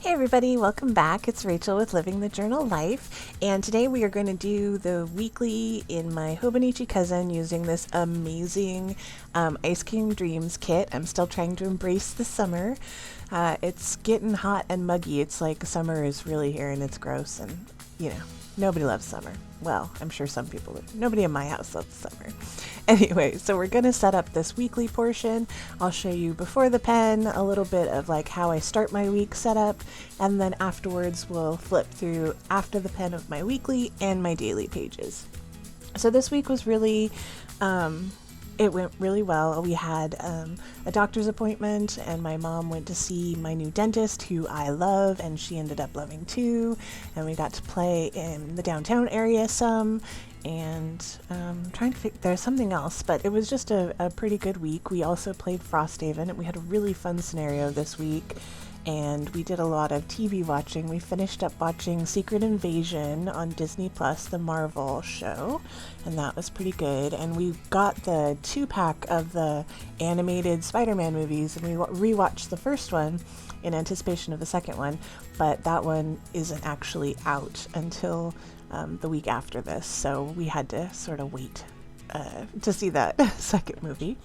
Hey everybody, welcome back. It's Rachel with Living the Journal Life, and today we are going to do the weekly in my Hobonichi cousin using this amazing Ice Cream Dreams kit. I'm still trying to embrace the summer. It's getting hot and muggy. It's like summer is really here and it's gross, and nobody loves summer. Well, I'm sure some people do. Nobody in my house loves summer. Anyway, so we're going to set up this weekly portion. I'll show you before the pen a little bit of like how I start my week setup, and then afterwards we'll flip through after the pen of my weekly and my daily pages. So this week was really it went really well. We had a doctor's appointment, and my mom went to see my new dentist, who I love, and she ended up loving too. And we got to play in the downtown area some, and trying to think, there's something else, but it was just a pretty good week. We also played Frosthaven, and we had a really fun scenario this week. And we did a lot of TV watching. We finished up watching Secret Invasion on Disney Plus, the Marvel show, and that was pretty good. And we got the 2-pack of the animated Spider-Man movies, and we rewatched the first one in anticipation of the second one, but that one isn't actually out until the week after this, so we had to sort of wait to see that second movie.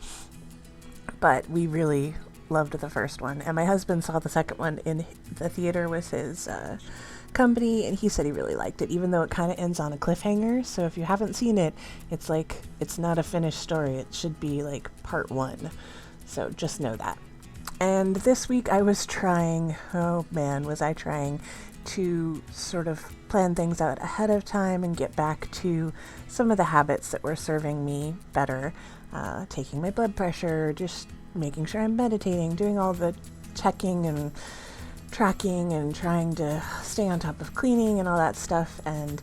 But we really loved the first one, and my husband saw the second one in the theater with his company, and he said he really liked it, even though it kind of ends on a cliffhanger. So if you haven't seen it, it's like it's not a finished story. It should be like part one, so just know that. And this week I was trying, oh man, was I trying to sort of plan things out ahead of time and get back to some of the habits that were serving me better, taking my blood pressure, just making sure I'm meditating, doing all the checking and tracking and trying to stay on top of cleaning and all that stuff. And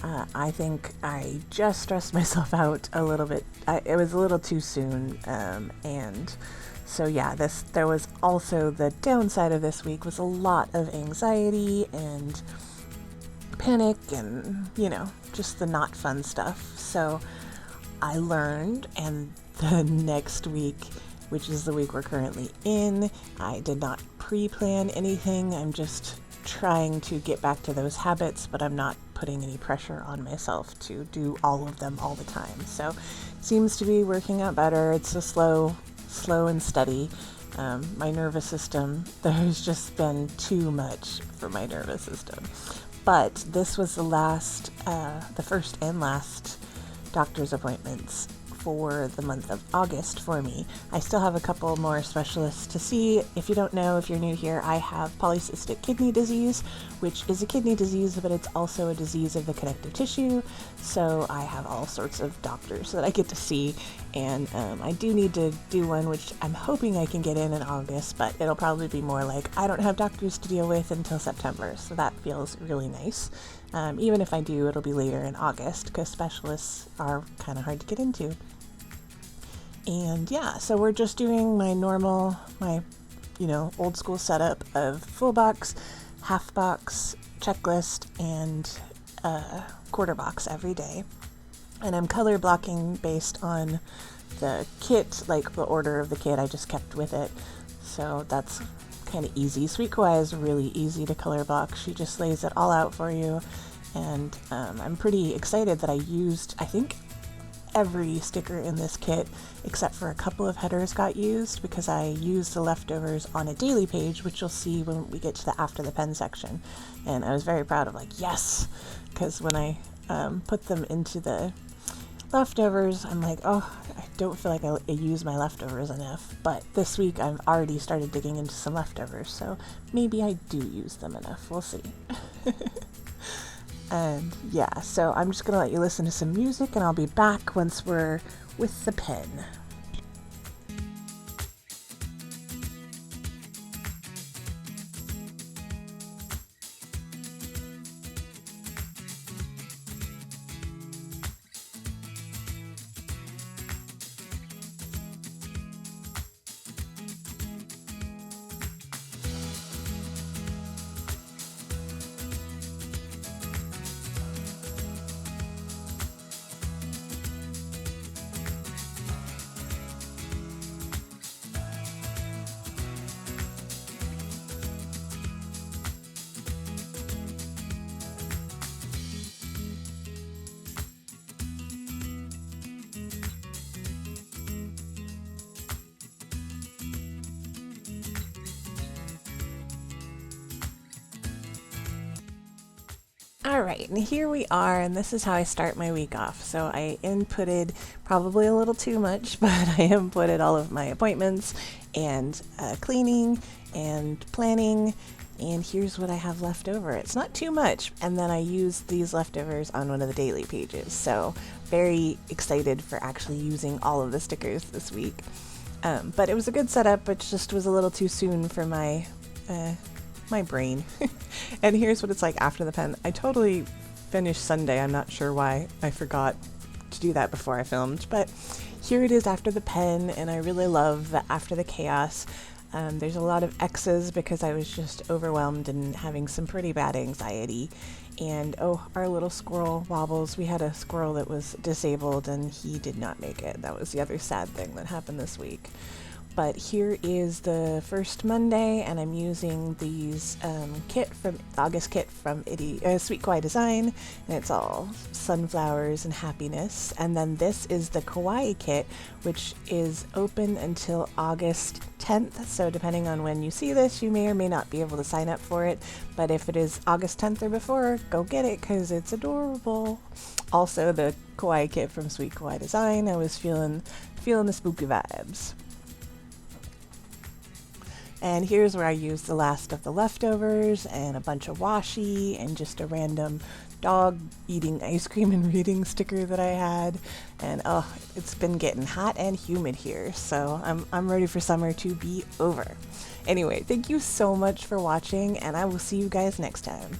I think I just stressed myself out a little bit. It was a little too soon. And so yeah, there was also the downside of this week was a lot of anxiety and panic and, just the not fun stuff. So I learned, and the next week, which is the week we're currently in, I did not pre-plan anything. I'm just trying to get back to those habits, but I'm not putting any pressure on myself to do all of them all the time. So it seems to be working out better. It's a slow and steady. My nervous system, there's just been too much for my nervous system. But this was the first and last doctor's appointments for the month of August for me. I still have a couple more specialists to see. If you don't know, if you're new here, I have polycystic kidney disease, which is a kidney disease, but it's also a disease of the connective tissue. So I have all sorts of doctors that I get to see, and I do need to do one, which I'm hoping I can get in August, but it'll probably be more like I don't have doctors to deal with until September, so that feels really nice. Even if I do, it'll be later in August, because specialists are kind of hard to get into. And yeah, so we're just doing my normal, old school setup of full box, half box, checklist, and quarter box every day. And I'm color blocking based on the kit, like the order of the kit I just kept with it. So that's kind of easy. Sweet Kawaii is really easy to color block. She just lays it all out for you. And I'm pretty excited that I used, I think, every sticker in this kit except for a couple of headers got used, because I used the leftovers on a daily page, which you'll see when we get to the after the pen section. And I was very proud of yes, because when I put them into the leftovers, I'm like, oh, I don't feel like I use my leftovers enough. But this week I've already started digging into some leftovers, so maybe I do use them enough. We'll see. And yeah, so I'm just going to let you listen to some music, and I'll be back once we're with the pen. All right, and here we are, and this is how I start my week off. So I inputted probably a little too much, but I inputted all of my appointments and cleaning and planning, and here's what I have left over. It's not too much, and then I used these leftovers on one of the daily pages. So very excited for actually using all of the stickers this week. But it was a good setup, it just was a little too soon for my brain. And here's what it's like after the pen. I totally finished Sunday. I'm not sure why I forgot to do that before I filmed, but here it is after the pen, and I really love that after the chaos. There's a lot of X's because I was just overwhelmed and having some pretty bad anxiety. And oh, our little squirrel Wobbles, we had a squirrel that was disabled and he did not make it. That was the other sad thing that happened this week. But here is the first Monday, and I'm using these August kit from Itty, Sweet Kawaii Design, and it's all sunflowers and happiness. And then this is the Kawaii kit, which is open until August 10th. So depending on when you see this, you may or may not be able to sign up for it. But if it is August 10th or before, go get it because it's adorable. Also, the Kawaii kit from Sweet Kawaii Design. I was feeling the spooky vibes. And here's where I used the last of the leftovers and a bunch of washi and just a random dog eating ice cream and reading sticker that I had. And oh, it's been getting hot and humid here, so I'm ready for summer to be over. Anyway, thank you so much for watching, and I will see you guys next time.